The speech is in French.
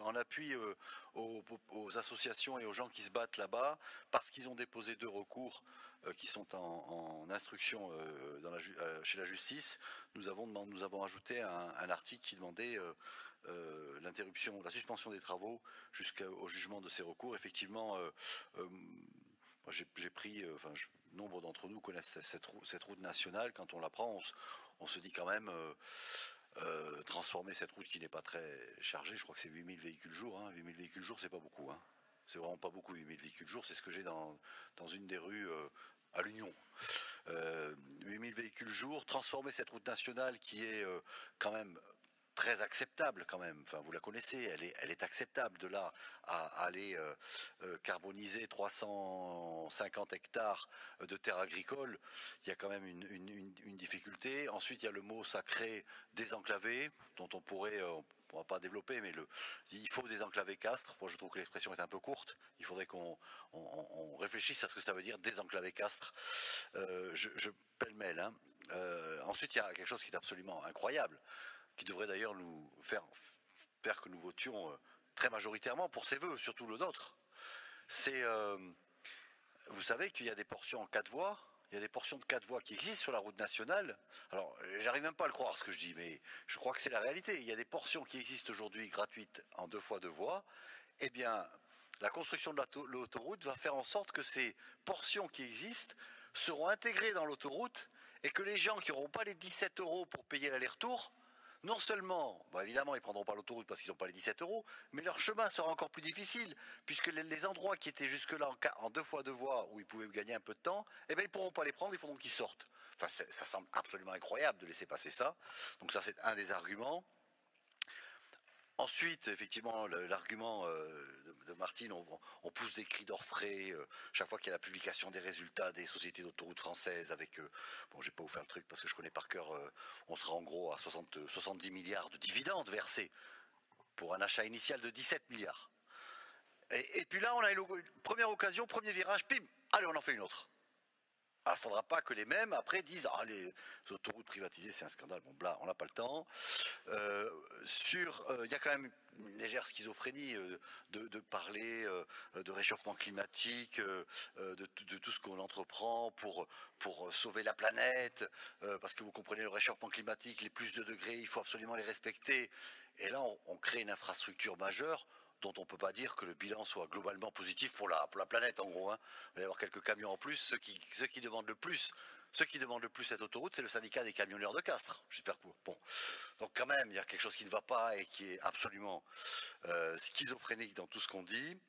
en appui aux associations et aux gens qui se battent là-bas, parce qu'ils ont déposé 2 recours qui sont en instruction chez la justice, nous avons ajouté un article qui demandait l'interruption, la suspension des travaux jusqu'au jugement de ces recours. Effectivement, j'ai pris, nombre d'entre nous connaissent cette route nationale. Quand on la prend, on se dit quand même transformer cette route qui n'est pas très chargée, je crois que c'est 8000 véhicules jour, hein. 8000 véhicules jour, c'est pas beaucoup, hein. C'est vraiment pas beaucoup, 8000 véhicules jour, c'est ce que j'ai dans une des rues à l'Union. 8000 véhicules jour, transformer cette route nationale qui est quand même très acceptable quand même, enfin vous la connaissez, elle est acceptable. De là à aller carboniser 350 hectares de terres agricoles, il y a quand même une difficulté. Ensuite il y a le mot sacré désenclavé, dont on pourra pas développer, mais il faut désenclaver Castres. Moi je trouve que l'expression est un peu courte, il faudrait qu'on réfléchisse à ce que ça veut dire désenclaver Castres. Je pêle-mêle, hein. Ensuite il y a quelque chose qui est absolument incroyable, qui devrait d'ailleurs nous faire que nous votions très majoritairement pour ces vœux, surtout le nôtre. C'est, vous savez qu'il y a des portions en 4 voies, il y a des portions de 4 voies qui existent sur la route nationale. Alors, j'arrive même pas à le croire ce que je dis, mais je crois que c'est la réalité. Il y a des portions qui existent aujourd'hui gratuites en 2 fois 2 voies. Eh bien, la construction de l'autoroute va faire en sorte que ces portions qui existent seront intégrées dans l'autoroute et que les gens qui n'auront pas les 17 € pour payer l'aller-retour, non seulement, évidemment, ils ne prendront pas l'autoroute parce qu'ils n'ont pas les 17 €, mais leur chemin sera encore plus difficile, puisque les endroits qui étaient jusque-là en 2 fois 2 voies, où ils pouvaient gagner un peu de temps, eh bien, ils ne pourront pas les prendre, il faudra qu'ils sortent. Enfin, ça semble absolument incroyable de laisser passer ça. Donc ça, c'est un des arguments. Ensuite, effectivement, l'argument de Martine, on pousse des cris d'orfraie chaque fois qu'il y a la publication des résultats des sociétés d'autoroutes françaises avec, bon, je vais pas vous faire le truc parce que je connais par cœur, on sera en gros à 70 milliards de dividendes versés pour un achat initial de 17 milliards. Et puis là, on a une première occasion, premier virage, pim, allez, on en fait une autre. Il ne faudra pas que les mêmes, après, disent « Ah, les autoroutes privatisées, c'est un scandale. » Bon, là, on n'a pas le temps. Il y a quand même une légère schizophrénie de parler de réchauffement climatique, de tout ce qu'on entreprend pour sauver la planète, parce que vous comprenez, le réchauffement climatique, les plus de degrés, il faut absolument les respecter. Et là, on crée une infrastructure majeure dont on ne peut pas dire que le bilan soit globalement positif pour la planète, en gros, hein. Il va y avoir quelques camions en plus. Ceux qui demandent le plus cette autoroute, c'est le syndicat des camionneurs de Castres. J'espère que bon. Donc quand même, il y a quelque chose qui ne va pas et qui est absolument schizophrénique dans tout ce qu'on dit.